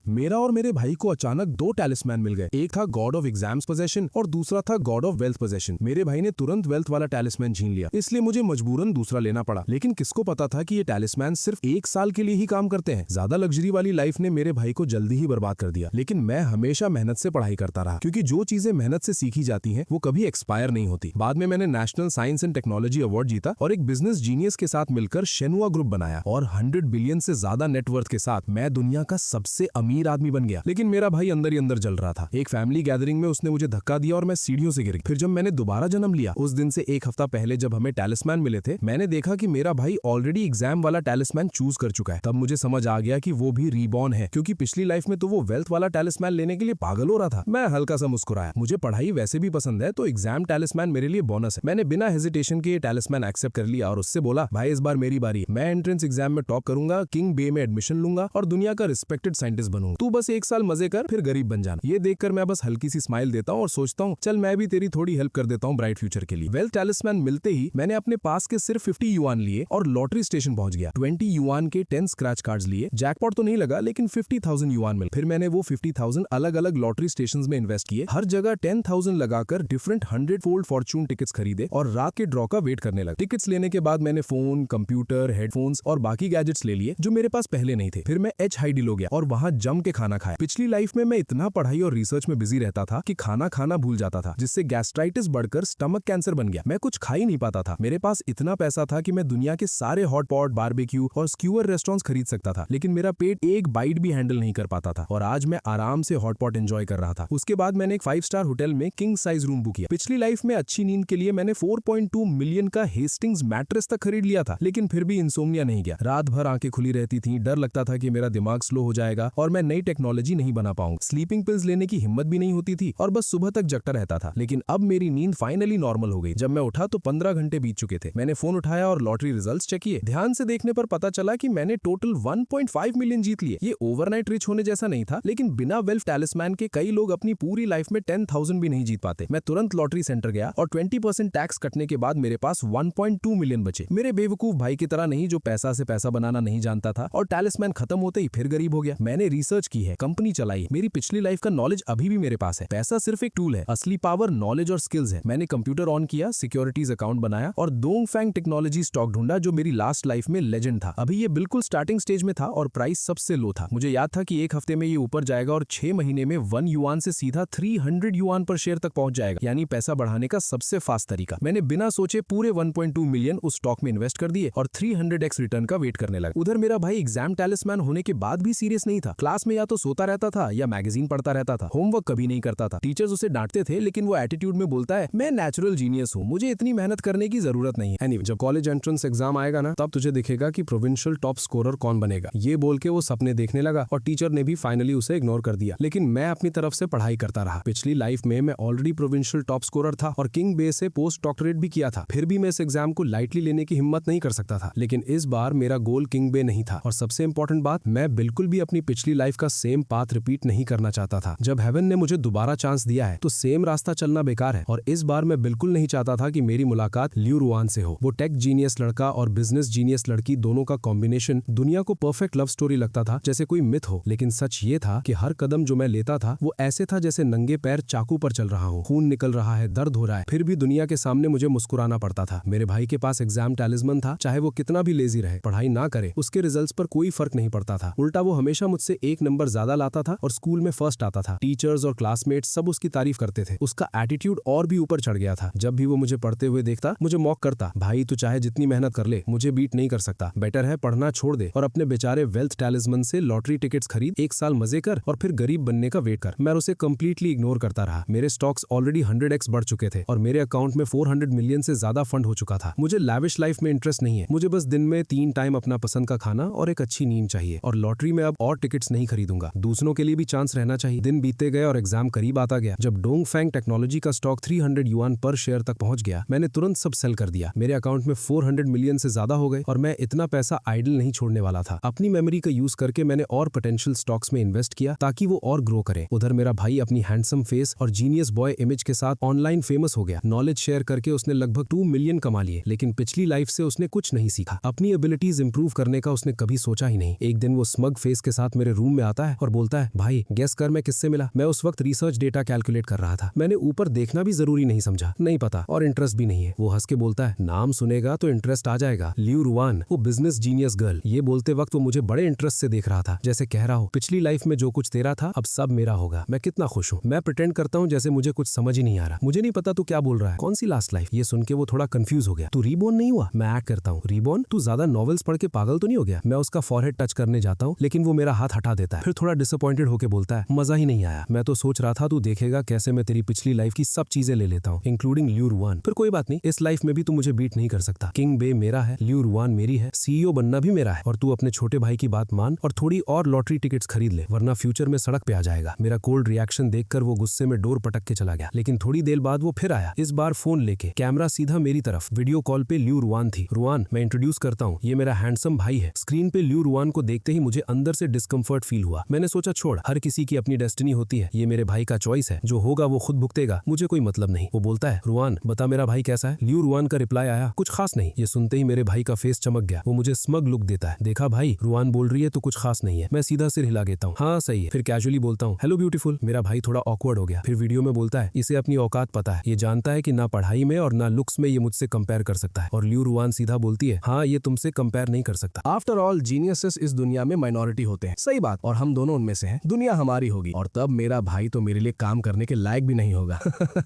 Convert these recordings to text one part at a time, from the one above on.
मेरा और मेरे भाई को अचानक दो टैलिस्मैन मिल गए। एक था गॉड ऑफ एग्जाम्स पोजेशन और दूसरा था गॉड ऑफ वेल्थ पोजेशन। मेरे भाई ने तुरंत वेल्थ वाला टैलिस्मैन छीन लिया, इसलिए मुझे मजबूरन दूसरा लेना पड़ा। लेकिन किसको पता था कि ये टैलिस्मैन सिर्फ 1 साल के लिए ही काम करते हैं। ज्यादा लग्जरी वाली लाइफ ने मेरे भाई को जल्दी ही बर्बाद कर दिया। लेकिन मैं हमेशा मेहनत से पढ़ाई करता रहा, क्योंकि जो चीजें मेहनत से सीखी जाती हैं वो कभी एक्सपायर नहीं होती। बाद में मैंने national science and technology award जीता और एक बिजनेस जीनियस के साथ मिलकर शेनुआ ग्रुप बनाया और 100 बिलियन से ज्यादा नेटवर्थ के साथ मैं दुनिया का सबसे अमीर आदमी बन गया। लेकिन मेरा भाई अंदर ही अंदर जल रहा था। एक फैमिली गैदरिंग में उसने मुझे धक्का दिया और मैं सीढ़ियों से गिर गया। फिर जब मैंने दोबारा जन्म लिया, उस दिन से 1 हफ्ता पहले जब हमें टैलिस्मैन मिले थे, मैंने देखा कि मेरा भाई ऑलरेडी एग्जाम वाला टैलिस्मैन चूज कर चुका है। तब मुझे समझ आ गया कि वो भी रीबॉर्न है, क्योंकि पिछली लाइफ में तो वो वेल्थ वाला टैलिस्मैन लेने के लिए पागल हो रहा था। मैं हल्का सा मुस्कुराया। मुझे पढ़ाई वैसे भी पसंद है, तो एग्जाम टैलिस्मैन मेरे लिए बोनस है। मैंने बिना हेजिटेशन के टैलिस्मैन एक्सेप्ट कर लिया और उससे बोला, भाई इस बार मेरी बारी, मैं एंट्रेंस एग्जाम में टॉप करूंगा, किंग बे में एडमिशन लूंगा और दुनिया का रिस्पेक्टेड साइंटिस्ट बनूंगा। तू बस 1 साल मजे कर, फिर गरीब बन जाना। ये देखकर मैं बस हल्की सी स्माइल देता हूँ और सोचता हूँ, चल मैं भी तेरी थोड़ी हेल्प कर देता हूँ ब्राइट फ्यूचर के लिए। वेल्थ टैलिस्मैन मिलते ही मैंने अपने पास के सिर्फ 50 युआन लिए और लॉटरी स्टेशन पहुंच गया। 20 युआन के 10 स्क्रैच कार्ड्स लिए। जैकपॉट तो नहीं लगा, लेकिन 50,000 युआन मिले। फिर मैंने वो 50,000 अलग अलग लॉटरी स्टेशंस में इन्वेस्ट किए। हर जगह 10,000 लगाकर डिफरेंट 100 फोल्ड फॉर्चून टिकट्स खरीदे और रात के ड्रॉ का वेट करने लगा। टिकट्स लेने के बाद मैंने फोन, कंप्यूटर, हेडफोन्स और बाकी गैजेट्स ले लिए जो मेरे पास पहले नहीं थे। फिर मैं एच हाइडिल हो गया और वहां जम के खाना खाया। पिछली लाइफ में मैं इतना पढ़ाई और रिसर्च में बिजी रहता था कि खाना खाना भूल जाता था, जिससे गैस्ट्राइटिस बढ़कर स्टमक कैंसर बन गया। मैं कुछ खा ही नहीं पाता था। मेरे पास इतना पैसा था कि मैं दुनिया के सारे हॉट पॉट, बारबेक्यू और स्क्यूअर रेस्टोरेंट्स खरीद सकता था, लेकिन मेरा पेट एक बाइट भी हैंडल नहीं कर पाता था। और आज मैं आराम से हॉट पॉट एंजॉय कर रहा था। उसके बाद मैंने एक 5 स्टार होटल में किंग साइज रूम बुक किया। पिछली लाइफ में अच्छी नींद के लिए मैंने 4.2 मिलियन का हेस्टिंग्स मैट्रेस तक खरीद लिया था, लेकिन फिर भी इंसोम्निया नहीं गया। रात भर आंखें खुली रहती थी, डर लगता था कि मेरा दिमाग स्लो हो जाएगा और मैं नई टेक्नोलॉजी नहीं बना पाऊंगा। स्लीपिंग पिल्स लेने की हिम्मत भी नहीं होती थी और बस सुबह तक जगता रहता था। लेकिन अब मेरी नींद फाइनली नॉर्मल हो गई। जब मैं उठा तो 15 घंटे बीत चुके थे। मैंने फोन उठाया और लॉटरी रिजल्ट्स चेक किए। ध्यान से देखने पर पता चला कि मैंने टोटल 1.5 मिलियन जीत लिए। ये ओवरनाइट रिच होने जैसा नहीं था, लेकिन बिना वेल्थ टैलिस्मैन के कई लोग अपनी पूरी लाइफ में 10,000 भी नहीं जीत पाते। मैं तुरंत लॉटरी सेंटर गया और 20% टैक्स कटने के बाद मेरे पास 1.2 मिलियन बचे। मेरे बेवकूफ भाई की तरह नहीं, जो पैसा से पैसा बनाना नहीं जानता था और टैलिस्मैन खत्म होते ही फिर गरीब हो गया। मैंने रिसर्च की है, कंपनी चलाई, मेरी पिछली लाइफ का नॉलेज अभी भी मेरे पास है। पैसा सिर्फ एक टूल है, असली पावर नॉलेज और स्किल्स है। मैंने कंप्यूटर ऑन किया, सिक्योरिटीज अकाउंट बनाया और डोंगफैंग टेक्नोलॉजी स्टॉक ढूंढा, जो मेरी लास्ट लाइफ में लेजेंड था। अभी ये बिल्कुल स्टार्टिंग स्टेज में था और प्राइस सबसे लो था। मुझे याद था कि 1 हफ्ते में ये ऊपर जाएगा और 6 महीने में 1 युआन से सीधा 300 युआन पर शेयर तक पहुंच जाएगा, यानी पैसा बढ़ाने का सबसे फास्ट तरीका। मैंने बिना सोचे पूरे 1.2 मिलियन उस स्टॉक में इन्वेस्ट कर दिए और 300x रिटर्न का वेट करने लगा। उधर मेरा भाई एग्जाम टैलिस्मैन होने के बाद भी सीरियस नहीं था। क्लास में या तो सोता रहता था या मैगजीन पढ़ता रहता था। होमवर्क कभी नहीं करता था। टीचर्स उसे डांटते थे, लेकिन वो एटीट्यूड में बोलता है, मैं नेचुरल जीनियस हूँ, मुझे इतनी मेहनत करने की जरूरत नहीं है। एनीवे, जब कॉलेज एंट्रेंस एग्जाम आएगा ना, तब तुझे दिखेगा कि प्रोविंशियल टॉप स्कोरर कौन बनेगा। ये बोल के वो सपने देखने लगा और टीचर ने भी फाइनली उसे इग्नोर कर दिया। लेकिन मैं अपनी तरफ से पढ़ाई करता रहा। पिछली लाइफ में मैं ऑलरेडी प्रोविंशियल टॉप स्कोरर था और किंग बे से पोस्ट डॉक्टरेट भी किया था। फिर भी मैं इस एग्जाम को लाइटली लेने की हिम्मत नहीं कर सकता था। लेकिन इस बार मेरा गोल किंग बे नहीं था और सबसे इंपॉर्टेंट बात, मैं बिल्कुल भी अपनी पिछली लाइफ का सेम पाथ रिपीट नहीं करना चाहता था। जब हेवन ने मुझे दोबारा चांस दिया है तो सेम रास्ता चलना बेकार है और इस बार मैं बिल्कुल नहीं चाहता था कि मेरी मुलाकात लियू रुआन से हो। वो टेक जीनियस लड़का और बिजनेस जीनियस लड़की दोनों का कॉम्बिनेशन दुनिया को परफेक्ट लव स्टोरी लगता था, जैसे कोई मिथ हो। लेकिन सच ये था कि हर कदम जो मैं लेता था वो ऐसे था जैसे नंगे पैर चाकू पर चल रहा हूँ। खून निकल रहा है, दर्द हो रहा है, फिर भी दुनिया के सामने मुझे मुस्कुराना पड़ता था। मेरे भाई के पास एग्जाम टैलिस्मैन था, चाहे वो कितना भी लेजी रहे, पढ़ाई ना करे, उसके रिजल्ट्स पर कोई फर्क नहीं पड़ता था। उल्टा वो हमेशा मुझसे 1 नंबर ज्यादा लाता था और स्कूल में फर्स्ट आता था। टीचर्स और क्लासमेट्स सब उसकी तारीफ करते थे। उसका एटीट्यूड और भी ऊपर चढ़ गया था। जब भी वो मुझे पढ़ते हुए देखता, मुझे मॉक करता, भाई तू चाहे जितनी मेहनत कर ले, मुझे बीट नहीं कर सकता। बेटर है पढ़ना छोड़ दे और अपने बेचारे वेल्थ टैलिस्मैन से लॉटरी टिकट्स खरीद, 1 साल मजे कर और फिर गरीब बनने का वेट कर। मैं उसे कंप्लीटली इग्नोर करता रहा। मेरे स्टॉक्स ऑलरेडी 100x बढ़ चुके थे और मेरे अकाउंट में 400 मिलियन से ज्यादा फंड हो चुका था। मुझे लैविश लाइफ में इंटरेस्ट नहीं है। मुझे बस दिन में 3 टाइम अपना पसंद का खाना और एक अच्छी नींद चाहिए। और लॉटरी में अब और टिकट्स नहीं खरीदूंगा। दूसरों के लिए भी चांस रहना चाहिए। दिन बीतते गए और एग्जाम करीब आता गया। जब डोंगफैंग टेक्नोलॉजी का स्टॉक 300 युआन पर शेयर तक पहुंच गया, मैंने तुरंत सब सेल कर दिया। मेरे अकाउंट में 400 मिलियन से ज्यादा हो गए और मैं इतना पैसा आइडल नहीं छोड़ने वाला था। अपनी मेमोरी का यूज करके मैंने और पोटेंशियल स्टॉक्स में इन्वेस्ट किया ताकि वो और ग्रो करे। उधर मेरा भाई अपनी हैंडसम फेस और जीनियस बॉय इमेज के साथ ऑनलाइन फेमस हो गया। नॉलेज शेयर करके उसने लगभग 2 मिलियन कमा लिए, लेकिन पिछली लाइफ से उसने कुछ नहीं सीखा। अपनी एबिलिटीज इंप्रूव करने का उसने कभी सोचा ही नहीं। एक दिन वो स्मग फेस के साथ मेरे रूम में आता है और बोलता है, भाई गेस कर मैं किससे मिला। मैं उस वक्त रिसर्च डेटा कैलकुलेट कर रहा था, मैंने ऊपर देखना भी जरूरी नहीं समझा, नहीं पता और इंटरेस्ट भी नहीं है। वो हंस के बोलता है, नाम सुनेगा तो इंटरेस्ट आ जाएगा, लियू रुआन, वो बिजनेस जीनियस गर्ल। ये बोलते वक्त वो मुझे बड़े इंटरेस्ट से देख रहा था, जैसे कह रहा हो पिछली लाइफ में जो कुछ तेरा था अब सब मेरा होगा। मैं कितना खुश हूँ। मैं प्रिटेंड करता हूँ जैसे मुझे कुछ समझ ही नहीं आ रहा। मुझे नहीं पता तू क्या बोल रहा है, कौन सी लास्ट लाइफ। ये सुन के वो थोड़ा कंफ्यूज हो गया। तू रीबॉर्न नहीं हुआ? मैं एक्ट करता हूँ, रीबॉर्न? तू ज्यादा नॉवेल्स पढ़ के पागल तो नहीं हो गया? मैं उसका फॉरहेड टच करने जाता हूँ लेकिन वो मेरा हाथ हटा देता है। फिर थोड़ा डिसअपॉइंटेड होकर बोलता है, मजा ही नहीं आया। मैं तो सोच रहा था तू देखेगा कैसे मैं तेरी पिछली लाइफ की सब चीजें ले लेता हूँ, इंक्लूडिंग लियू रुआन। फिर कोई बात नहीं, इस लाइफ में भी तू मुझे बीट नहीं कर सकता। किंग बे मेरा है, लियू रुआन मेरी है, सीईओ बनना भी मेरा है। और तू अपने छोटे भाई की बात मान और थोड़ी और लॉटरी टिकट्स खरीद ले, वरना फ्यूचर में सड़क पे आ जाएगा। मेरा कोल्ड रिएक्शन देखकर वो गुस्से में डोर पटक के चला गया, लेकिन थोड़ी देर बाद वो फिर आया, इस बार फोन लेके, कैमरा सीधा मेरी तरफ। वीडियो कॉल पे लियू रुआन थी। रुआन, मैं इंट्रोड्यूस करता हूँ, ये मेरा हैंडसम भाई है। स्क्रीन पे लियू रुआन को देखते ही मुझे अंदर से डिस्कम्फर्ट फील हुआ। मैंने सोचा छोड़, हर किसी की अपनी डेस्टिनी होती है, ये मेरे भाई का चॉइस है, जो होगा वो खुद भुगतेगा, मुझे कोई मतलब नहीं। वो बोलता है, रुआन बता मेरा भाई कैसा है। लियू रुआन का रिप्लाई आया, कुछ खास नहीं। ये सुनते ही मेरे भाई का फेस चमक गया। वो मुझे स्मग लुक देता है, देखा भाई रुआन बोल रही है तो कुछ खास नहीं है। मैं सीधा सिर हिला देता हूँ, हाँ सही है। फिर कैजुअली बोलता हूँ, हेलो ब्यूटीफुल। मेरा भाई थोड़ा ऑकवर्ड हो गया। फिर वीडियो में बोलता है, इसे अपनी औकात पता है, ये जानता है कि ना पढ़ाई में और ना लुक्स में ये मुझसे कंपेयर कर सकता है। और लियू रुआन सीधा बोलती है, हाँ ये तुमसे कंपेयर नहीं कर सकता। आफ्टर ऑल जीनियसेस इस दुनिया में माइनॉरिटी होते हैं, सही बात, और हम दोनों उनमें से हैं। दुनिया हमारी होगी और तब मेरा भाई तो मेरे लिए काम करने के लायक भी नहीं होगा।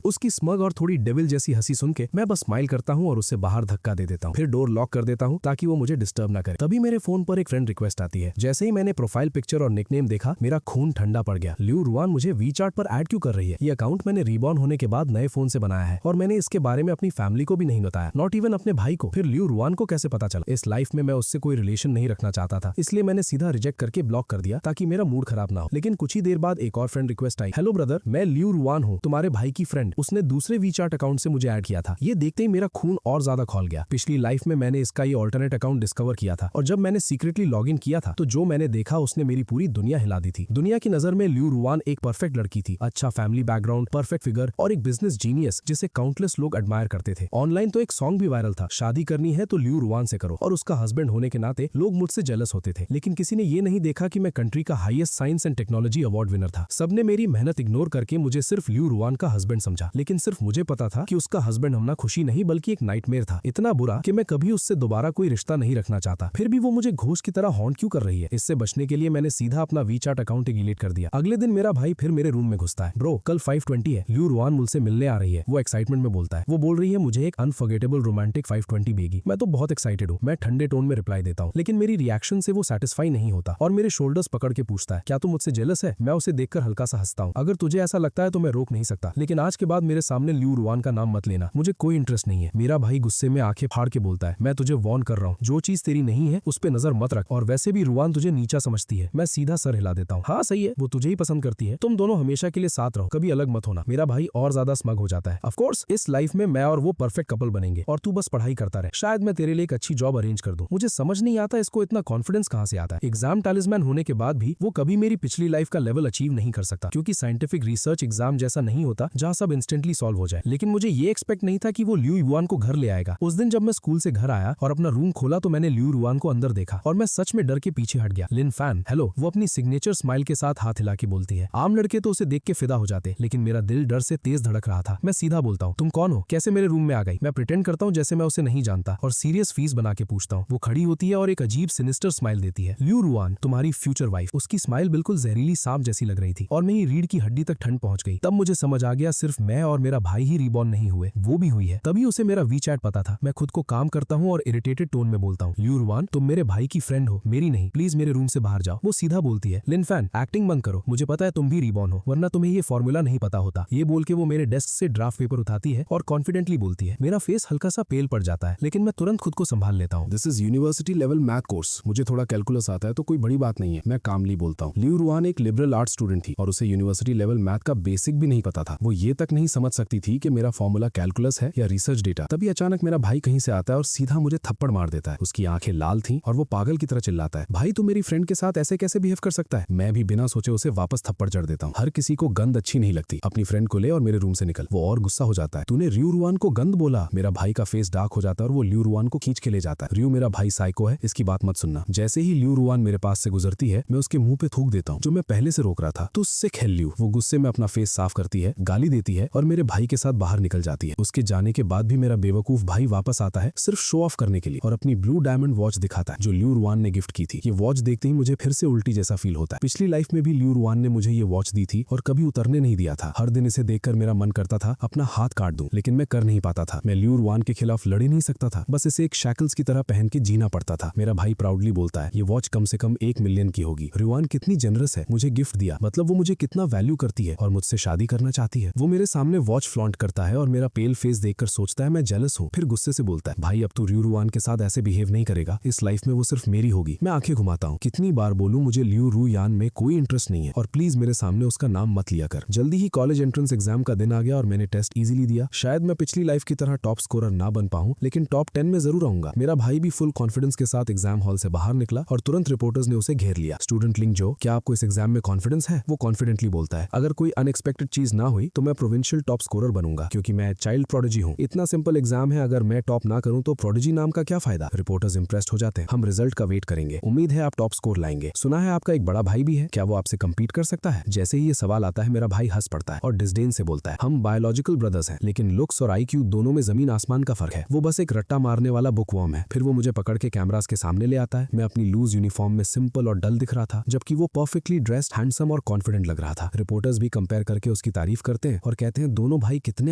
उसकी स्मग और थोड़ी डेविल जैसी हंसी सुन के मैं बस स्माइल करता हूँ और उसे बाहर धक्का दे देता हूँ। फिर डोर लॉक कर देता हूँ ताकि वो मुझे डिस्टर्ब ना करे। तभी मेरे फोन पर एक फ्रेंड रिक्वेस्ट आती है। जैसे ही मैंने प्रोफाइल पिक्चर और निकनेम देखा, मेरा खून ठंडा पड़ गया। लियू रुआन मुझे वीचार्ट पर ऐड क्यों कर रही है? ये अकाउंट मैंने रीबॉर्न होने के बाद नए फोन से बनाया है और मैंने इसके बारे में अपनी फैमिली को भी नहीं बताया, नॉट इवन अपने भाई को। फिर लियू रुआन को कैसे पता चला? इस लाइफ में मैं उससे कोई रिलेशन नहीं रखना चाहता था, इसलिए मैंने सीधा रिजेक्ट करके ब्लॉक कर दिया ताकि मेरा मूड खराब ना हो। लेकिन कुछ ही देर बाद एक और फ्रेंड रिक्वेस्ट आई, हेलो ब्रदर, मैं लियू रुआन हूँ, तुम्हारे भाई की फ्रेंड। उसने दूसरे वीचार्ट अकाउंट से मुझे ऐड किया था। ये देखते ही मेरा खून और ज्यादा खौल गया। पिछली लाइफ में मैंने इसका ये ऑल्टरनेट अकाउंट डिस्कवर किया था और जब मैंने सीक्रेटली लॉग इन किया था तो जो मैंने देखा उसने मेरी पूरी दुनिया हिला दी थी। दुनिया की नजर में लियू रुआन एक परफेक्ट लड़की थी, अच्छा फैमिली बैकग्राउंड, परफेक्ट फिगर और एक बिजनेस जीनियस जिसे काउंटलेस लोग एडमायर करते थे। ऑनलाइन तो एक सॉन्ग भी वायरल था, शादी करनी है तो लियू रुआन से करो, और उसका हस्बैंड होने के नाते लोग मुझसे जेलस होते थे। लेकिन किसी ने ये नहीं देखा कि मैं कंट्री का highest science and technology award winner था। सबने मेरी मेहनत इग्नोर करके मुझे सिर्फ लियू रुआन का हस्बैंड समझा, लेकिन सिर्फ मुझे पता था कि उसका हस्बैंड होना खुशी नहीं बल्कि एक नाइटमेयर था, इतना बुरा कि मैं कभी उससे दोबारा कोई रिश्ता नहीं रखना चाहता। फिर भी वो मुझे घूस की तरह हॉन्ट क्यों कर रही है? इससे बचने के लिए मैंने सीधा अपना वीचार्ट अकाउंट डिलीट कर दिया। अगले दिन मेरा भाई फिर मेरे रूम में घुसता है, ब्रो कल 5:20 है, लियू रुआन मुझसे मिलने आ रही है। वो एक्साइटमेंट में बोलता है, वो बोल रही है मुझे एक अनफॉरगेटेबल रोमांटिक 5:20 बेगी। मैं तो बहुत एक्साइटेड हूँ। मैं ठंडे टोन में रिप्लाई देता हूँ, लेकिन मेरी रिएक्शन से वो सेटिस्फाई नहीं होता और मेरे शोल्डर्स पकड़ के पूछता है, क्या तू मुझसे जेलस है? मैं उसे देखकर हल्का सा हंसता हूँ, अगर तुझे ऐसा लगता है तो मैं रोक नहीं सकता, लेकिन आज के बाद मेरे सामने लियू रुआन का नाम मत लेना, मुझे कोई इंटरेस्ट नहीं है। मेरा भाई गुस्से में आंखें फाड़ के बोलता है, मैं तुझे वार्न कर रहा हूँ, जो चीज तेरी नहीं है उस पे नजर मत रख, और वैसे भी रुआन तुझे नीचा समझती है। मैं सीधा सर हिला देता हूँ, हाँ सही है, वो तुझे ही पसंद करती है, तुम दोनों हमेशा के लिए साथ रहो, कभी अलग मत होना। मेरा भाई और ज्यादा स्मग हो जाता है, ऑफ कोर्स इस लाइफ में मैं और वो परफेक्ट कपल बनेंगे और तू बस पढ़ाई करता रहे, शायद मैं तेरे लिए एक अच्छी जॉब अरेंज कर दूं। मुझे समझ नहीं आता इसको इतना कॉन्फिडेंस कहाँ से आता है। एग्जाम टैलिस्मैन होने के बाद भी वो कभी मेरी पिछली लाइफ का लेवल अचीव नहीं कर सकता, क्योंकि साइंटिफिक रिसर्च एग्जाम जैसा नहीं होता जहाँ सब इंस्टेंटली सॉल्व हो जाए। लेकिन मुझे ये एक्सपेक्ट नहीं था कि वो लियू रुआन को घर ले आएगा। उस दिन जब मैं स्कूल से घर आया और अपना रूम खोला तो मैंने लियू रुआन को अंदर देखा और मैं सच में डर के पीछे हट गया। लिन फैन, हेलो, वो अपनी सिग्नेचर स्माइल के साथ हाथ हिला के बोलती है। आम लड़के तो उसे देख के फिदा हो जाते, लेकिन मेरा दिल डर से तेज धड़क रहा था। मैं सीधा बोलता हूँ, तुम कौन हो, कैसे मेरे रूम में आ गई? मैं प्रिटेंड करता हूँ जैसे मैं उसे नहीं जानता और सीरियस फीस बना के पूछता हूँ। वो खड़ी होती है और एक अजीब सिनिस्टर स्माइल देती है। लियू रुआन, तुम्हारी फ्यूचर वाइफ। उसकी स्माइल बिल्कुल जहरीली सांप जैसी लग रही थी और मेरी रीढ़ की हड्डी तक ठंड पहुंच गई। तब मुझे समझ आ गया सिर्फ मैं और मेरा भाई ही रीबॉर्न नहीं हुए, वो भी हुई है। तभी उसे मेरा वीचैट पता था। मैं खुद को काम करता हूँ और इरिटेटेड टोन में बोलता हूँ, लियू रुआन तुम मेरे भाई की फ्रेंड हो, मेरी नहीं, प्लीज मेरे रूम से बाहर जाओ। वो सीधा बोलती है, लिन फैन एक्टिंग बंद करो, मुझे पता है तुम भी रीबॉर्न हो, वरना तुम्हें ये फॉर्मूला नहीं पता होता। ये बोल के वो मेरे डेस्क से ड्राफ्ट पेपर उठाती है और कॉन्फिडेंटली बोलती है। मेरा फेस हल्का सा पेल पड़ जाता है, लेकिन मैं तुरंत खुद को संभाल लेता हूँ। This is university level math course, मुझे थोड़ा कैलकुलस आता है तो कोई बड़ी बात नहीं है, मैं कामली बोलता हूँ। लियू रुआन एक लिबरल आर्ट स्टूडेंट थी और उसे यूनिवर्सिटी लेवल मैथ का बेसिक भी नहीं पता था। वो ये तक नहीं समझ सकती थी कि मेरा फॉर्मूला कैलकुलस है या रिसर्च डेटा। तभी अचानक मेरा भाई कहीं से आता है और सीधा मुझे थप्पड़ मार देता है। उसकी आंखें लाल थी और वो पागल की तरह चिल्लाता है, भाई तू मेरी फ्रेंड के साथ ऐसे कैसे बिहेव कर सकता है? मैं भी बिना सोचे उसे वापस थप्पड़ जड़ देता हूँ। हर किसी को गंद अच्छी नहीं लगती, अपनी फ्रेंड को ले और मेरे रूम से निकल। वो और गुस्सा हो जाता है, तूने लियू रुआन को गंद बोला। मेरा भाई का फेस डार्क हो जाता है और वो लियू रुआन को खींच के ले जाता है। लियू मेरा भाई साइको है, इसकी बात मत सुनना। जैसे ही लियू रुआन मेरे पास से गुजरती है मैं मैं उसके मुंह पे थूक देता हूँ जो मैं पहले से रोक रहा था। तो उससे खेल लियो। वो गुस्से में अपना फेस साफ करती है, गाली देती है और मेरे भाई के साथ बाहर निकल जाती है। उसके जाने के बाद भी मेरा बेवकूफ भाई वापस आता है सिर्फ शो ऑफ करने के लिए और अपनी ब्लू डायमंड वॉच दिखाता है जो लियू रुआन ने गिफ्ट की थी। ये वॉच देखते ही मुझे फिर से उल्टी जैसा फील होता है। पिछली लाइफ में भी लियू रुआन ने मुझे ये वॉच दी थी और कभी उतरने नहीं दिया था। हर दिन इसे देखकर मेरा मन करता था अपना हाथ काट दूं, लेकिन मैं कर नहीं पाता था। मैं लियू रुआन के खिलाफ लड़ ही नहीं सकता था, बस इसे एक शैकल्स की तरह पहन के जीना पड़ता था। मेरा भाई प्राउडली बोलता है ये वॉच कम से कम 1 मिलियन की होगी। रुआन कितनी जनरस है, मुझे गिफ्ट दिया, मतलब वो मुझे कितना वैल्यू करती है और मुझसे शादी करना चाहती है। वो मेरे सामने वॉच फ्लॉन्ट करता है और मेरा पेल फेस देखकर सोचता है मैं जेलस हूँ। फिर गुस्से से बोलता है भाई अब तू लियू रुआन के साथ ऐसे बिहेव नहीं करेगा, इस लाइफ में वो सिर्फ मेरी होगी। मैं आंखें घुमाता हूँ, कितनी बार बोलूं मुझे लियू रुआन में कोई इंटरेस्ट नहीं है और प्लीज मेरे सामने उसका नाम मत लिया कर। जल्दी ही कॉलेज एंट्रेंस एग्जाम का दिन आ गया और मैंने टेस्ट इजीली दिया। शायद मैं पिछली लाइफ की तरह टॉप स्कोरर ना बन पाऊं, लेकिन टॉप 10 में जरूर आऊंगा। मेरा भाई भी फुल कॉन्फिडेंस के साथ एग्जाम हॉल से बाहर निकला और तुरंत रिपोर्टर्स ने उसे घेर लिया। स्टूडेंट लिंग जो, क्या आपको इस एग्जाम में कॉन्फिडेंस है? वो कॉन्फिडेंटली बोलता है अगर कोई अनएक्सपेक्टेड चीज ना हुई तो मैं प्रोविंशियल टॉप स्कोरर बनूंगा क्योंकि मैं चाइल्ड प्रोडिजी हूँ। इतना सिंपल एग्जाम है, अगर मैं टॉप ना करूँ तो प्रोडिजी नाम का क्या फायदा? रिपोर्टर्स इंप्रेस्ड हो जाते हैं। हम रिजल्ट का वेट करेंगे, उम्मीद है आप टॉप स्कोर लाएंगे। सुना है आपका एक बड़ा भाई भी है, क्या वो आपसे कम्पीट कर सकता है? जैसे ही ये सवाल आता है मेरा भाई हंस पड़ता है और डिस्डेन से बोलता है हम बायोलॉजिकल ब्रदर्स हैं, लेकिन लुक्स और IQ दोनों में जमीन आसमान का फर्क है। वो बस एक रट्टा मारने वाला बुकवर्म है। फिर वो मुझे पकड़ के कैमरास के सामने ले आता है। मैं अपनी लूज यूनिफॉर्म में सिंपल और डल दिख रहा था, जबकि वो परफेक्टली ड्रेस्ड, हैंडसम और कॉन्फिडेंट लग रहा था। रिपोर्टर्स भी कंपेयर करके उसकी तारीफ करते हैं और कहते हैं दोनों भाई कितने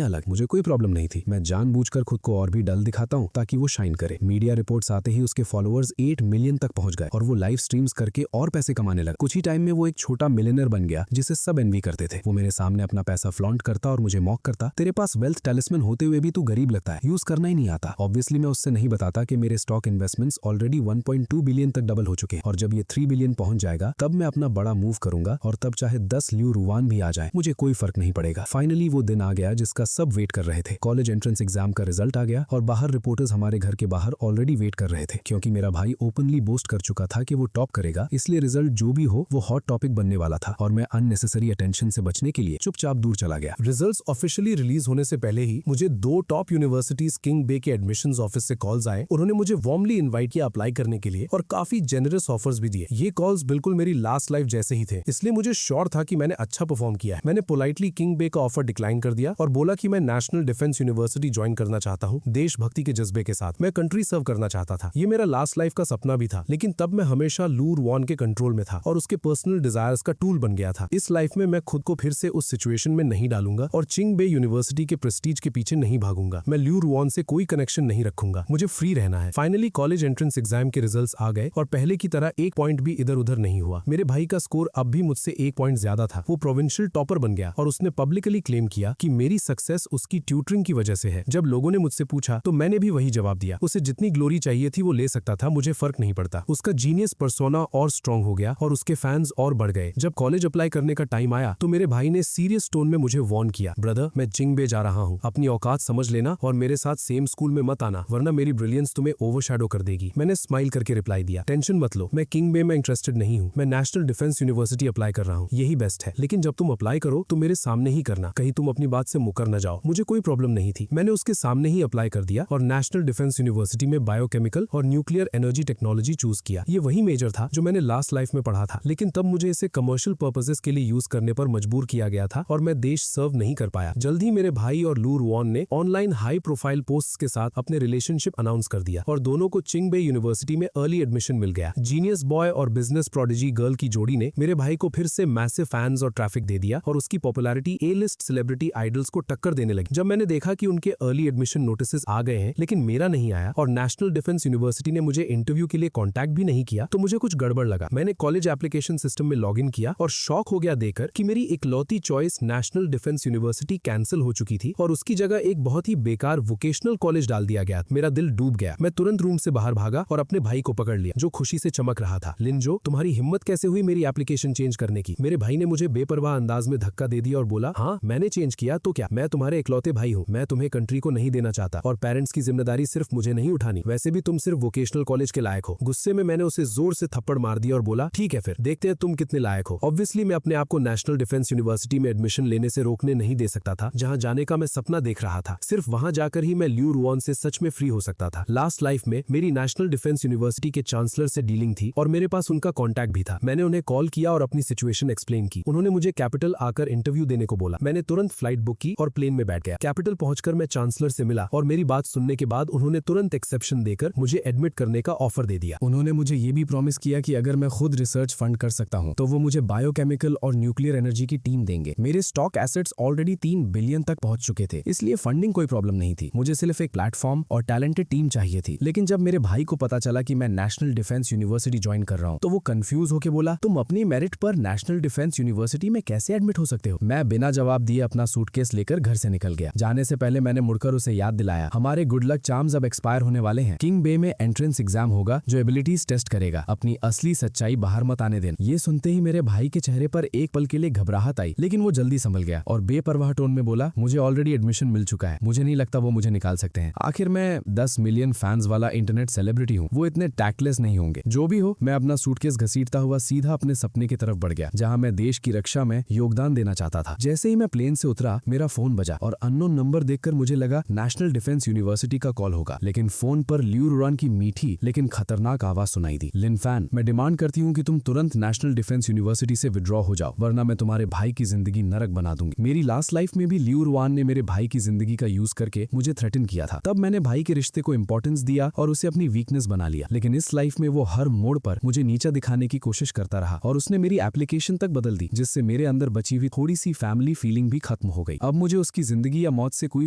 अलग। मुझे कोई प्रॉब्लम नहीं थी, मैं जानबूझकर खुद को और भी डल दिखाता हूँ ताकि वो शाइन करे। मीडिया रिपोर्ट्स आते ही उसके फॉलोअर्स 8 मिलियन तक पहुंच गए और वो लाइव स्ट्रीम्स करके और पैसे कमाने लगा। कुछ ही टाइम में वो एक छोटा मिलियनर बन गया जिसे सब एनवी करते थे। वो मेरे सामने अपना पैसा फ्लॉन्ट करता और मुझे मॉक करता, तेरे पास वेल्थ टैलिस्मैन होते हुए भी तू गरीब लगता है, यूज करना ही नहीं आता। ऑब्वियसली मैं उससे नहीं बताता कि मेरे स्टॉक इन्वेस्टमेंट्स ऑलरेडी 1.2 बिलियन तक डबल हो चुके हैं और जब ये 3 बिलियन पहुंच जाएगा तब मैं अपना बड़ा मूव करूंगा और तब चाहे 10 लियू रुआन भी आ जाए, मुझे कोई फर्क नहीं पड़ेगा। फाइनली वो दिन आ गया जिसका सब वेट कर रहे थे। कॉलेज एंट्रेंस एग्जाम का रिजल्ट आ गया और बाहर रिपोर्टर्स हमारे घर के बाहर ऑलरेडी वेट कर रहे थे क्योंकि मेरा भाई ओपनली बोस्ट कर चुका था कि वो टॉप करेगा, इसलिए रिजल्ट जो भी हो वो हॉट टॉपिक बनने वाला था और मैं अननेसेसरी अटेंशन से बचने के लिए चुपचाप दूर चला गया। रिजल्ट्स ऑफिशियली रिलीज होने से पहले ही मुझे 2 टॉप यूनिवर्सिटीज किंग बे के एडमिशंस ऑफिस से कॉल्स आए। उन्होंने मुझे वार्मली इनवाइट किया अप्लाई करने के लिए और काफी जेनरस ऑफर्स भी दिए। ये कॉल्स बिल्कुल मेरी लास्ट लाइफ जैसे ही थे, इसलिए मुझे श्योर था कि मैंने अच्छा परफॉर्म किया है। मैंने पोलाइटली किंग बे का ऑफर डिक्लाइन कर दिया और बोला कि मैं नेशनल डिफेंस यूनिवर्सिटी ज्वाइन करना चाहता हूँ, देशभक्ति के जज्बे के साथ। मैं कंट्री सर्व करना चाहता था। ये मेरा लास्ट लाइफ का सपना भी था, लेकिन तब मैं हमेशा लियू रुआन के कंट्रोल में था और उसके पर्सनल डिजायर्स का टूल बन गया था। इस लाइफ में मैं खुद को फिर से उस सिचुएशन में नहीं डालूंगा और चिंग बे यूनिवर्सिटी के प्रेस्टीज के पीछे नहीं भागूंगा। मैं लियू रुआन से कोई कनेक्शन नहीं रखूंगा, मुझे फ्री रहना है। फाइनली कॉलेज एंट्रेंस एग्जाम के रिजल्ट्स आ गए और पहले की तरह 1 पॉइंट भी इधर उधर नहीं हुआ। मेरे भाई का स्कोर अब भी मुझसे 1 पॉइंट ज्यादा था। वो प्रोविंशियल टॉपर बन गया और उसने पब्लिकली क्लेम किया कि मेरी सक्सेस उसकी ट्यूटरिंग की वजह से है। जब लोगों ने मुझसे पूछा तो मैंने भी वही जवाब दिया। उसे जितनी ग्लोरी चाहिए थी वो ले सकता था, मुझे फर्क नहीं पड़ता। उसका जीनियस पर्सोना और स्ट्रांग हो गया और उसके फैंस और बढ़ गए। जब कॉलेज अप्लाई करने का टाइम आया तो मेरे भाई ने सीरियस टोन में मुझे वार्न किया, ब्रदर मैं चिंग बे जा रहा हूँ, अपनी औकात समझ लेना और मेरे साथ सेम स्कूल में मत आना वरना मेरी ब्रिलियंस तुम्हें ओवरशैडो कर देगी। मैंने स्माइल करके रिप्लाई दिया, टेंशन मत लो, मैं किंग बे में इंटरेस्टेड नहीं हूँ, मैं नेशनल डिफेंस यूनिवर्सिटी अप्लाई कर रहा हूँ, यही बेस्ट है। लेकिन जब तुम अप्लाई करो तो मेरे सामने ही करना, कहीं तुम अपनी बात से मुकर न जाओ। मुझे कोई प्रॉब्लम नहीं थी, मैंने उसके सामने ही अप्लाई कर दिया और नेशनल डिफेंस यूनिवर्सिटी में बायोकेमिकल और न्यूक्लियर एनर्जी टेक्नोलॉजी चूज किया। ये वही मेजर था जो मैंने लास्ट लाइफ में पढ़ा था, लेकिन तब मुझे इसे कमर्शियल पर्पसेस के लिए यूज करने पर मजबूर किया गया था और मैं देश सर्व नहीं कर पाया। जल्द ही मेरे भाई और लियू रुआन ने ऑनलाइन हाई प्रोफाइल पोस्ट्स के साथ अपने रिलेशनशिप अनाउंस कर दिया और दोनों को चिंग बे यूनिवर्सिटी में अर्ली एडमिशन मिल गया। जीनियस बॉय और बिजनेस प्रोडिजी गर्ल की जोड़ी ने मेरे भाई को फिर से मैसिव फैंस और ट्रैफिक दे दिया और उसकी पॉपुलैरिटी ए लिस्ट सेलिब्रिटी आइडल्स को टक्कर देने लगी। जब मैंने देखा कि उनके अर्ली एडमिशन नोटिस आ गए हैं लेकिन मेरा नहीं आया और नेशनल डिफेंस यूनिवर्सिटी ने मुझे इंटरव्यू के लिए कॉन्टैक्ट भी नहीं किया तो मुझे कुछ गड़बड़ लगा। मैंने कॉलेज एप्लीकेशन सिस्टम में लॉग इन किया और शॉक हो गया देखकर कि मेरी इकलौती choice national defence university cancel हो चुकी थी और उसकी जगह एक बहुत ही बेकार वोकेशनल कॉलेज डाल दिया गया। मेरा दिल डूब गया। मैं तुरंत रूम से बाहर भागा और अपने भाई को पकड़ लिया जो खुशी से चमक रहा था। लिंजो, तुम्हारी हिम्मत कैसे हुई मेरी एप्लीकेशन चेंज करने की? मेरे भाई ने मुझे बेपरवाह अंदाज में धक्का दे दिया और बोला, हाँ मैंने चेंज किया तो क्या, मैं तुम्हारे इकलौते भाई हूँ, मैं तुम्हें कंट्री को नहीं देना चाहता और पेरेंट्स की जिम्मेदारी सिर्फ मुझे नहीं उठानी, वैसे भी तुम सिर्फ वोकेशनल कॉलेज के लायक हो। गुस्से में मैंने उसे जोर से थप्पड़ मार दिया और बोला, ठीक है फिर देखते हैं तुम कितने लायक हो। ऑब्वियसली मैं अपने आप को नेशनल डिफेंस यूनिवर्सिटी में एडमिशन लेने से रोकने नहीं दे सकता था, जहाँ जाने का मैं सपना देख रहा था। सिर्फ वहाँ जाकर ही मैं लियू रुआन से सच में फ्री हो सकता था। लास्ट लाइफ में मेरी नेशनल डिफेंस यूनिवर्सिटी के चांसलर से डीलिंग थी और मेरे पास उनका कॉन्टैक्ट कांटेक्ट भी था। मैंने उन्हें कॉल किया और अपनी सिचुएशन एक्सप्लेन की। उन्होंने मुझे कैपिटल आकर इंटरव्यू देने को बोला। मैंने तुरंत फ्लाइट बुक की और प्लेन में बैठ गया। कैपिटल पहुंचकर मैं चांसलर से मिला और मेरी बात सुनने के बाद उन्होंने तुरंत एक्सेप्शन देकर मुझे एडमिट करने का ऑफर दे दिया। उन्होंने मुझे ये भी प्रॉमिस किया कि अगर मैं खुद रिसर्च फंड कर सकता हूँ तो वो मुझे बायोकेमिकल और न्यूक्लियर एनर्जी की टीम देंगे। मेरे स्टॉक एसेट्स ऑलरेडी 3 बिलियन तक पहुंच चुके थे, इसलिए फंडिंग कोई प्रॉब्लम नहीं थी। मुझे सिर्फ एक प्लेटफॉर्म और टैलेंटेड टीम चाहिए थी। लेकिन जब मेरे भाई को पता चला कि मैं नेशनल डिफेंस यूनिवर्सिटी ज्वाइन कर रहा हूँ तो वो कंफ्यूज होकर बोला, तुम अपनी मेरिट पर नेशनल डिफेंस यूनिवर्सिटी में कैसे एडमिट हो सकते हो? मैं बिना जवाब दिए अपना सूटकेस लेकर घर से निकल गया। जाने से पहले मैंने मुड़कर उसे याद दिलाया, हमारे गुड लक चार्म्स अब एक्सपायर होने वाले हैं। किंग बे में एंट्रेंस एग्जाम होगा जो एबिलिटीज टेस्ट करेगा। अपनी असली सच्चाई बाहर मत आने देना। ये सुनते ही मेरे भाई के चेहरे पर एक पल के लिए घबराहट आई, लेकिन वो जल्दी संभल गया और बेपरवाह टोन में बोला, मुझे ऑलरेडी एडमिशन मिल चुका है, मुझे नहीं लगता वो मुझे निकाल सकते हैं। आखिर मैं 10 मिलियन फैंस वाला इंटरनेट सेलिब्रिटी हूँ, वो इतने टैक्टलेस नहीं होंगे। जो भी हो, मैं अपना सूटकेस घसीटता हुआ सीधा अपने सपने की तरफ बढ़ गया, जहाँ मैं देश की रक्षा में योगदान देना चाहता था। जैसे ही मैं प्लेन से उतरा, मेरा फोन बजा और अननोन नंबर देखकर मुझे लगा नेशनल डिफेंस यूनिवर्सिटी का कॉल होगा, लेकिन फोन पर लियू रुआन की मीठी लेकिन खतरनाक आवाज सुनाई दी। लिन फैन, मैं डिमांड करती हूँ कि तुम तुरंत नेशनल डिफेंस यूनिवर्सिटी से विड्रॉ हो जाओ, वरना मैं तुम्हारे भाई की जिंदगी नरक बना दूंगी। मेरी लास्ट लाइफ में भी लियू रुआन ने मेरे भाई की जिंदगी का यूज करके मुझे थ्रेटन किया था। तब मैंने भाई के रिश्ते को इंपॉर्टेंस दिया और उसे अपनी वीकनेस बना लिया, लेकिन इस लाइफ में वो हर मोड़ पर मुझे नीचा दिखाने की कोशिश करता रहा और उसने मेरी एप्लीकेशन तक बदल दी, जिससे मेरे अंदर बची हुई थोड़ी सी फैमिली फीलिंग भी खत्म हो गई। अब मुझे उसकी जिंदगी या मौत से कोई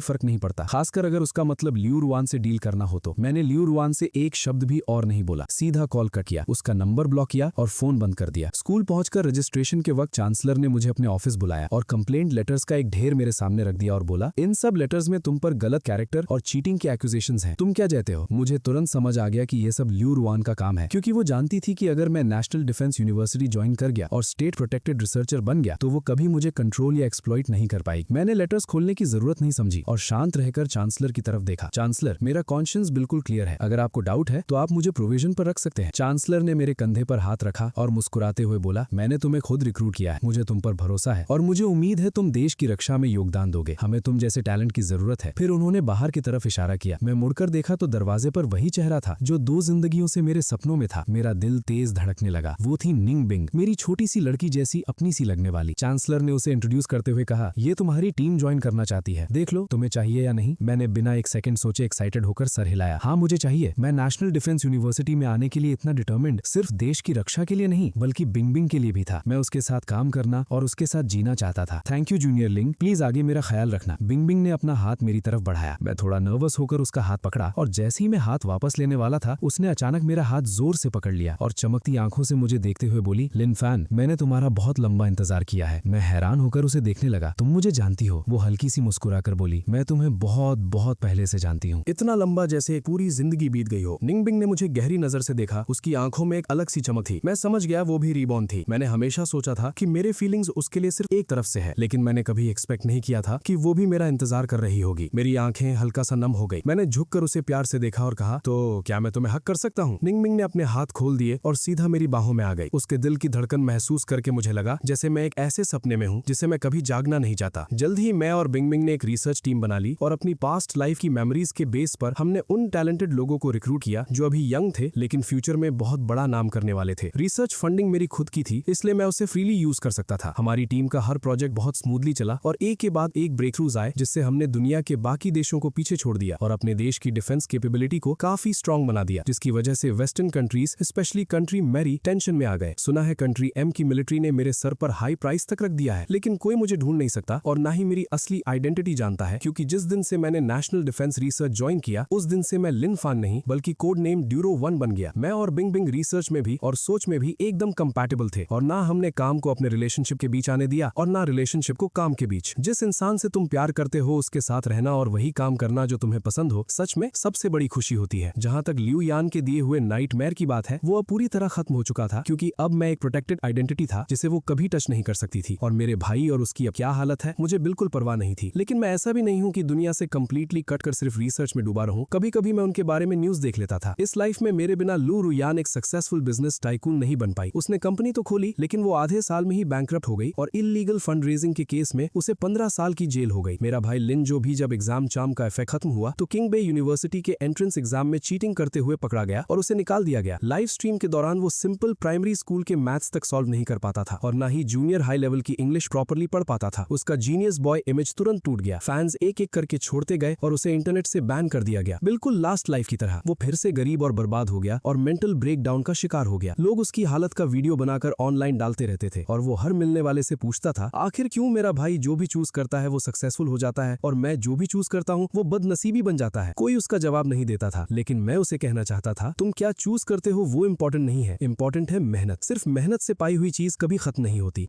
फर्क नहीं पड़ता, खासकर अगर उसका मतलब लियू रुआन से डील करना हो तो। मैंने लियू रुआन से एक शब्द भी और नहीं बोला, सीधा कॉल कट किया, उसका नंबर ब्लॉक किया और फोन बंद कर दिया। स्कूल पहुंचकर रजिस्ट्रेशन के वक्त चांसलर ने मुझे अपने ऑफिस बुलाया और कंप्लेंट लेटर्स का एक ढेर मेरे सामने रख दिया और बोला, इन सब लेटर्स में तुम पर गलत कैरेक्टर और चीटिंग के एक्यूजेशंस हैं, तुम क्या चाहते हो? मुझे तुरंत समझ आ गया कि ये सब लियू रुआन का काम है, क्योंकि वो जानती थी कि अगर मैं नेशनल डिफेंस यूनिवर्सिटी ज्वाइन कर गया और स्टेट प्रोटेक्टेड रिसर्चर बन गया तो वो कभी मुझे कंट्रोल या एक्सप्लॉइट नहीं कर पाई। मैंने लेटर्स खोलने की जरूरत नहीं समझी और शांत रहकर चांसलर की तरफ देखा। चांसलर, मेरा कॉन्शियंस बिल्कुल क्लियर है, अगर आपको डाउट है तो आप मुझे प्रोविजन पर रख सकते हैं। चांसलर ने मेरे कंधे पर हाथ रखा और मुस्कुराते हुए बोला, मैंने तुम्हें खुद रिक्रूट किया है, मुझे तुम पर भरोसा है और मुझे उम्मीद है तुम देश की रक्षा में योगदान दोगे। हमें तुम जैसे टैलेंट की जरूरत है। फिर उन्होंने बाहर की तरफ इशारा किया। मैं मुड़कर देखा तो दरवाजे पर वही चेहरा था जो 2 जिंदगियों से मेरे सपनों में था। मेरा दिल तेज धड़कने लगा। वो थी निंग बिंग, मेरी छोटी सी लड़की जैसी अपनी सी लगने वाली। चांसलर ने उसे इंट्रोड्यूस करते हुए कहा, ये तुम्हारी टीम ज्वाइन करना चाहती है, देख लो तुम्हें चाहिए या नहीं। मैंने बिना एक सेकंड सोचे एक्साइटेड होकर सर हिलाया, हाँ मुझे चाहिए। मैं नेशनल डिफेंस यूनिवर्सिटी में आने के लिए इतना डिटर्मिन्ड सिर्फ देश की रक्षा के लिए नहीं बल्कि बिंग बिंग के लिए भी था। मैं उसके साथ काम करना और उसके साथ जीना चाहता था। थैंक यू जूनियर लिंग, प्लीज आगे मेरा ख्याल रखना। बिंग बिंग ने अपना हाथ मेरी तरफ बढ़ाया। मैं थोड़ा नर्वस होकर उसका हाथ पकड़ा और जैसे ही मैं हाथ वापस लेने वाला था उसने अचानक मेरा हाथ जोर से पकड़ लिया और चमकती आंखों से मुझे देखते हुए बोली, लिन फैन, मैंने तुम्हारा बहुत लंबा इंतजार किया है। मैं हैरान होकर उसे देखने लगा। तुम मुझे जानती हो? वो हल्की सी मुस्कुराकर बोली, मैं तुम्हें बहुत बहुत पहले से जानती हूँ। इतना लंबा जैसे पूरी जिंदगी बीत गई हो। निंग बिंग ने मुझे गहरी नजर से देखा। उसकी आंखों में एक अलग सी चमक थी। मैं समझ गया वो भी रीबॉर्न थी। मैंने हमेशा सोचा था कि मेरे फीलिंग्स उसके लिए सिर्फ एक तरफ से है, लेकिन मैंने कभी एक्सपेक्ट नहीं किया था कि वो भी मेरा इंतजार कर रही होगी। मेरी आंखें हल्का सा नम हो गई। मैंने झुककर उसे प्यार से देखा और कहा, तो क्या मैं तुम्हें हक कर सकता हूँ? निंग बिंग ने अपने हाथ खोल दिए और सीधा मेरी बाहों में आ गई। उसके दिल की धड़कन महसूस करके मुझे लगा जैसे मैं एक ऐसे सपने में हूँ जिसे मैं कभी जागना नहीं चाहता। जल्द ही मैं और बिंग बिंग ने एक रिसर्च टीम बना ली और अपनी पास्ट लाइफ की मेमोरीज के बेस पर हमने उन टैलेंटेड लोगों को रिक्रूट किया जो अभी यंग थे लेकिन फ्यूचर में बहुत बड़ा नाम करने वाले थे। रिसर्च फंडिंग मेरी खुद की थी, इसलिए मैं उसे फ्रीली यूज कर सकता था। हमारी टीम का हर प्रोजेक्ट बहुत स्मूथली चला और एक के बाद एक ब्रेक थ्रूज आए, जिससे हमने दुनिया के बाकी देशों को पीछे छोड़ दिया और अपने देश की डिफेंस कैपेबिलिटी को काफी स्ट्रॉन्ग बना दिया, जिसकी वजह से वेस्टर्न कंट्रीज स्पेशली कंट्री मैरी टेंशन में आ गए। सुना है कंट्री एम की मिलिट्री ने मेरे सर पर हाई प्राइस तक रख दिया है, लेकिन कोई मुझे ढूंढ नहीं सकता और ना ही मेरी असली आइडेंटिटी जानता है, क्योंकि जिस दिन से मैंने नेशनल डिफेंस रिसर्च ज्वाइन किया उस दिन से मैं लिन फान नहीं बल्कि कोड नेम ड्यूरो 1 बन गया। मैं और बिंग बिंग रिसर्च में भी और सोच में भी एकदम कंपैटिबल थे और ना हमने काम को अपने रिलेशनशिप के बीच आने दिया और ना रिलेशनशिप को काम के बीच। जिस इंसान से तुम प्यार करते हो उसके साथ रहना और वही काम करना जो तुम्हें पसंद हो सच में सबसे बड़ी खुशी होती है। जहां तक लियू यान के दिए हुए नाइटमेयर की बात है, वो अब पूरी तरह खत्म हो चुका था, क्योंकि अब मैं एक प्रोटेक्टेड आइडेंटिटी था जिसे वो कभी टच नहीं कर सकती थी। और मेरे भाई और उसकी अब क्या हालत है मुझे बिल्कुल परवाह नहीं थी। लेकिन मैं ऐसा भी नहीं हूँ कि दुनिया से कंप्लीटली कट कर सिर्फ रिसर्च में डूबा रहूं। कभी कभी मैं उनके बारे में न्यूज देख लेता था। इस लाइफ में मेरे बिना लू रुयान एक सक्सेसफुल बिजनेस टाइकून नहीं बन पाई। उसने कंपनी तो खोली लेकिन वो आधे साल में ही बैंकरप्ट हो गई और इल्लीगल फंड रेजिंग के केस में उसे 15 साल की जेल हो गई। मेरा भाई लिन जो भी जब एग्जाम चार्म का इफेक्ट खत्म हुआ तो किंग बे यूनिवर्सिटी के एंट्रेंस एग्जाम में चीटिंग करते हुए पकड़ा गया और उसे निकाल दिया गया। लाइव स्ट्रीम के दौरान वो सिंपल प्राइमरी स्कूल के मैथ्स तक सॉल्व नहीं कर पाता था और ना ही जूनियर हाई लेवल की इंग्लिश प्रॉपरली पढ़ पाता था। उसका जीनियस बॉय इमेज तुरंत टूट गया। फैंस एक एक करके छोड़ते गए और उसे इंटरनेट से बैन कर दिया गया, बिल्कुल लास्ट लाइफ की तरह। वो फिर से गरीब और बर्बाद हो गया और मेंटल ब्रेकडाउन का शिकार हो गया। लोग उसकी हालत का वीडियो बनाकर ऑनलाइन डालते रहते थे और वो हर मिलने वाले से पूछता था, आखिर क्यों मेरा भाई जो भी चूज करता है वो सक्सेसफुल हो जाता है और मैं जो भी चूज करता हूँ वो बदनसीबी बन जाता है। कोई उसका जवाब नहीं देता था, लेकिन मैं उसे कहना चाहता था, तुम क्या चूज करते हो वो इम्पोर्टेंट नहीं है, इम्पोर्टेंट है मेहनत। सिर्फ मेहनत से पाई हुई चीज कभी खत्म नहीं होती।